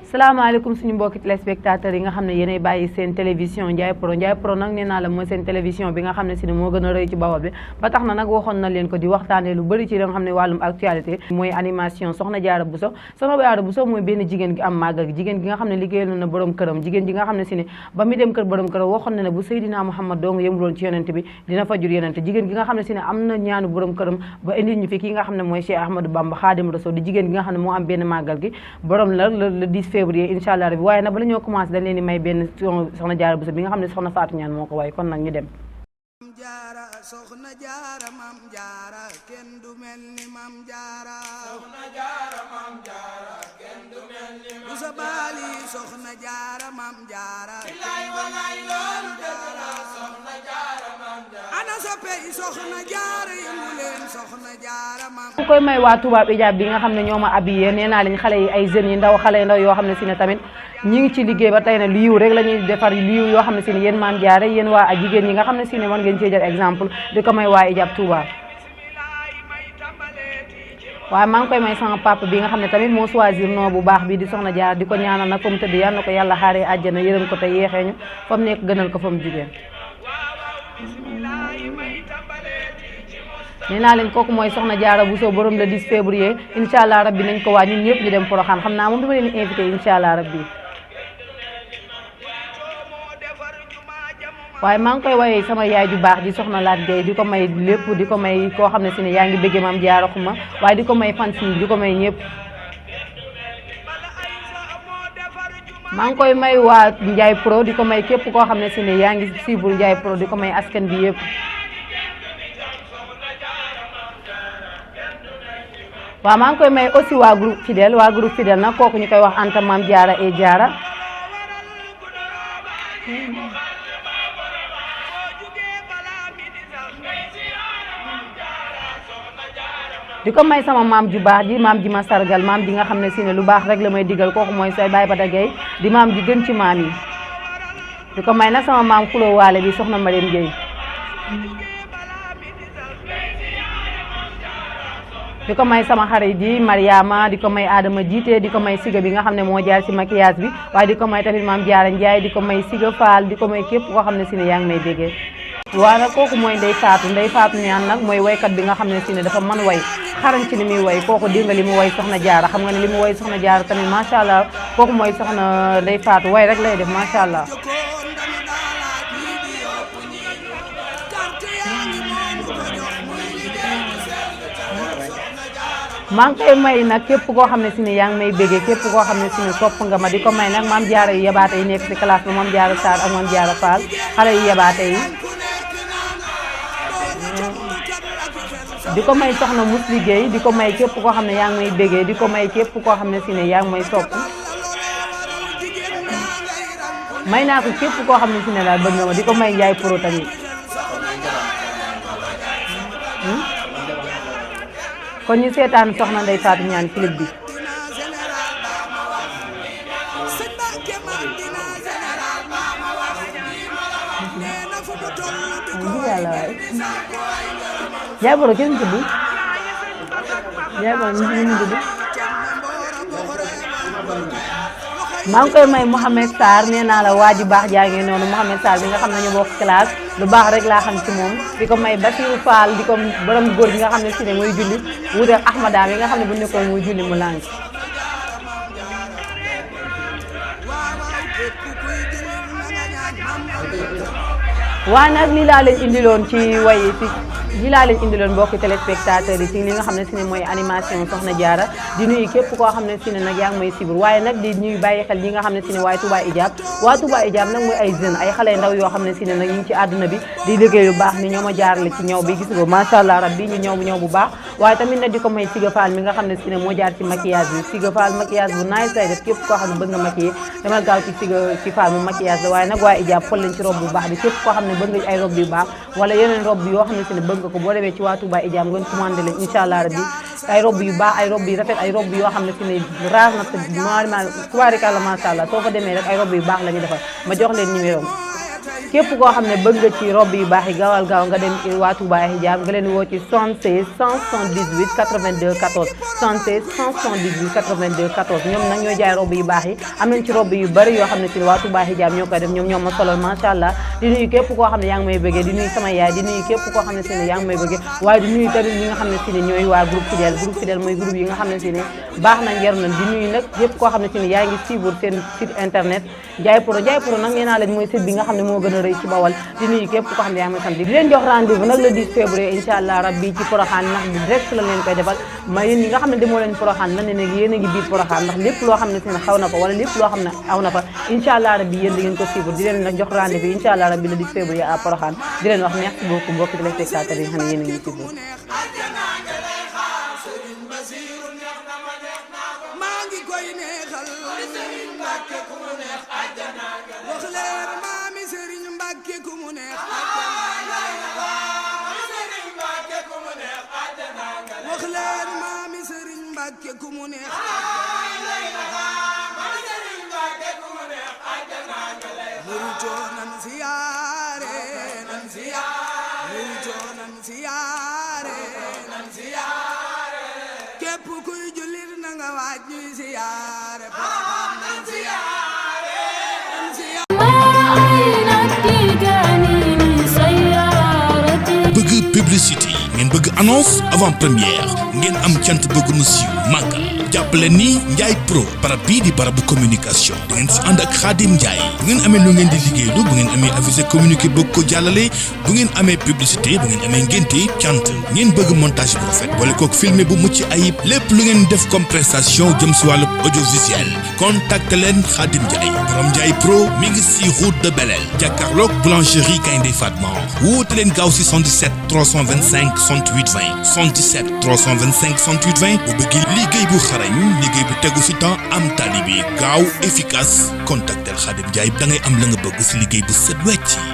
salaamaaleykum suñu mbokki téléspectateurs yi nga xam ne yéenay bàyyi seen télévision Ndiaye Pro nag nee naa la mooy seen télévision bi nga xam ne si ne moo gën a rëy ci Bawol bi ba tax na nag waxoon na leen ko di waxtaanee lu bëri ci li nga xam ne wàllum actualité mooy animation Soxna Diarra Bousso mooy benn jigéen gi am màggal gi jigéen gi nga xam ne liggéeyal na borom këram jigéen gi nga xam ne si ne ba mu dem kër borom këram waxoon na ne bu Seydina Muhammad dong yemuloon ci yonente bi dina fa jur yonente jigéen gi nga xam ne si ne am na ñaanu borom këram ba indil ñu fi ki nga xam ne mooy Cheikh Ahmadou Bamba Khadim Rassoul di jigéen gi nga xam ne moo am benn màggal gi borom la le 10 février incha allah waaye nag bala ñoo commencé dañ leen di may benn Soxna Diarra Bousso bi nga xam ne Soxna Fatou Niane moo ko way kon nag ñu dem jaara Soxna Diarra Mam Diarra kenn du mel ni Mam Diarra Soxna Diarra Mam Diarra kenn du mel ni Mam Diarra Bousso Bali Soxna Diarra Mam Diarra billaay walaay loolu dëgg la Soxna Diarra Mam Diarra ana soppey Soxna Diarra yëngu leen Soxna Diarra Mam ku koy may waa Touba Ijab bi nga xam ne ñoo ma habillé nee naa leen xale yi ay jeunes yi ndaw xale yi ndaw yoo xam ne si ne tamit ñi ngi ci liggéey ba tey ne lu yiw rek la ñuy defar lu yiw yoo xam ne si ne yéen Maam Diarra yéen waa ak jigéen ñi nga xam ne si ne mën ngeen cee jël exemple di ko may waa Ijab Touba waaye maa ngi koy may sama papa bi nga xam ne tamit moo choisir noo bu baax bi di Soxna Diarra di ko ñaanal nag comme tëdd yal na ko yàlla xaaree àjjana yërëm ko te yeexee ñu fa mu nekk gënal ko fa mu jigéen nee naa leen kooku mooy Soxna Diarra Bousso borom le 10 février incha allah rabbi nañ ko waa ñun ñëpp ñu dem Porokhane xam naa moom dama leen invité incha allah rabbi waaye maa ngi koy woyee sama yaay ju baax di Soxna Laat Gueye di ko may lépp di ko may koo xam ne si ne yaa ngi bëggee Maam Diarra xuma waaye di ko may fans yi di ko may ñëpp maa ngi koy may waa Ndiaye Pro di ko may képp koo xam ne si ne yaa ngi suivre Ndiaye Pro di ko may askan bi yëpp waaw maa ngi koy may aussi waa groupe Fidèle nag kooku ñu koy wax Anta Maam Diarra et Diarra di ko may sama maam ju baax ji maam ji ma sargal maam ji nga xam ne si ne lu baax rek la may digal kooku mooy say Baye Bada Gueye di maam ji gën ci maam yi di ko may nag sama maam Kulo Waale bi Soxna Mariam Gueye di ko may sama xarit ji Mariama di ko may Adama Jiite di ko may Siga bi nga xam ne moo jaar ci maquillage bi waaye di ko may tamit Maam Diarra Ndiaye di ko may Siga Fall di ko may képp koo xam ne si ne yaa ngi may déggee waaw nag kooku mooy Ndeye Fatou Niane nag mooy waykat bi nga xam ne si ne dafa mën way xarañ ci li muy way kooku dégg nga li mu way Soxna Diarra xam nga ne li mu way Soxna Diarra tamit macha allah kooku mooy Soxna Ndeye Fatou way rek lay def macha allah maa ngi koy may nag képp koo xam ne si ne yaa ngi may béggee képp koo xam ne si ne topp nga ma di ko may nag Maam Diarra yu yabaate yi nekk ci classe bi Maam Diarra Sarr ak Maam Diarra Fall xale yu yabaate yi di ko may Soxna Mus Liggéey di ko may képp koo xam ne yaa ngi may béggee di ko may képp koo xam ne si ne yaa ngi may topp may naa ko képp koo xam ne si ne daal bëgg nga ma di ko may Ndiaye Pro tamit kon ñu seetaan Soxna Ndeye Fatou Niane clip bi Ndiaye Pro kenn tudd Ndiaye Pro ñu tudd maa ngi koy may Mouhamed Sarr nee naa la waa ji baax jaa ngi noonu Mouhamed Sarr bi nga xam ne ñu bokk classe lu baax rek laa xam ci moom di ko may Basirou Fall di ko borom góor gi nga xam ne si ne mooy julli wuute Ahmada yi nga xam ne bu nekkoon muy julli mu lànk waaye nag lii laa leen indiloon ci way ci lii laa leen indiloon mbokki téléspectateurs yi ci li nga xam ne si ne mooy animation Soxna Diarra di nuyu képp koo xam ne si ne nag yaa ngi may sibir waaye nag di ñuy bàyyi xel ñi nga xam ne si ne waaye Touba Ijab waa Touba Ijab nag mooy ay jeunes ay xale ndaw yoo xam ne si ne nag ñu ngi ci àdduna bi di liggéey lu baax ni ñoo ma jaarale ci ñëw bi gis nga macha allah rabbi ñu ñëw bu baax waaye tamit nag di ko may Siga Fall mi nga xam ne si ne moo jaar ci maquillage bi Siga Fall maquillage bu nice lay def képp koo xam ne bëgg nga maquillé demal gaaw ci Siga ci Fall mu maquillage la waaye nag waa Ijab xool leen ci robe bu baax bi képp koo xam ne bëgg nga ay robe yu baax wala yeneen robe yoo xam ne si ne bëgg nga ko boo demee ci waa Touba Ijab ngeen commandé leen incha allah rabbi ay robe yu baax ay robe yu rafet ay robe yoo xam ne si ne raar na te tubaarikàlla macha allah soo fa demee rek ay robe yu baax la ñu defal ma jox leen numéro képp koo xam ne bëgg nga ci robe yu baax yi gaawal gaaw nga dem waa Touba Hijab nga leen woo ci 76 178 82 14 76 178 82 14 ñoom nag ñooy jaay robe yu baax yi am nañ ci robe yu bari yoo xam ne ci waa Touba Hijab ñoo koy def ñoom ñoo ma solal macha allah di nuyu képp koo xam ne yaa ngi may bëggee di nuyu sama yaay di nuyu képp koo xam ne si ne yaa ngi may bëggee waaye di nuyu tamit ñi nga xam ne si ne ñooy waa groupe Fidèle mooy groupe yi nga xam ne si ne baax nañ jar nañ di nuyu nag képp koo xam ne si ne yaa ngi suivre seen site internet Ndiaye Pro nag nee naa leen mooy site bi nga xam ne moo gën a rëy ci Bawol di nuyu képp koo xam ne yaa ngi may sant di leen jox rendez-vous nag le 10 février incha allah rabbi ci Porokhane ndax di direct la leen koy defal ma yéen ñi nga xam ne demoo leen Porokhane lan ne nag yéen a ngi biir Porokhane ndax lépp loo xam ne si ne xaw na fa wala lépp loo xam ne aw na fa incha allah rabbi yéen di ngeen ko suivre di leen nag jox rendez-vous incha allah rabbi le 10 février à Porokhane di leen wax merci beaucoup mbokki téléspectateurs yi nga xam ne yéen a ngi suivre maa ngi koy neexal Serigne Mbacke ku mu neex àjjana wax leen maami Serigne Mbacke ku mu neex wax leen maami Serigne Mbacke ku mu neex muruto nan siyaare muruto nan siyaare képp kuy jullit na nga waaj ñuy siyaare Porokhane nan siyaare bëgg publicité ngeen bëgg annonce avant première ngeen am cant bëgg mu siiw màggal jàppale ni Ndiaye Pro barab bii di barabu communication da ngeen si ànd ak Khadim Ndiaye bu ngeen amee lu ngeen di liggéeylu bu ngeen amee avisé communiqué bëgg ko jàllale bu ngeen amee publicité bu ngeen amee ngénte cant ngeen bëgg montage bu rafet boole kook filmé bu mucc ayib lépp lu ngeen def comme prestation jëm si wàllu audiovisuel contacte leen Khadim Ndiaye borom Ndiaye Pro mi ngi si route de Belel jàkkaarloog boulangerie Gaynde Fatma woote leen gaaw si 77 325 68 20 77 325 68 20 bu bëgg liggéey bu liggéey bu tegu ci temps am tali bi gaaw efficace contactel Khadim Ndiaye da ngay am la nga bëgg ci liggéey bu set wecc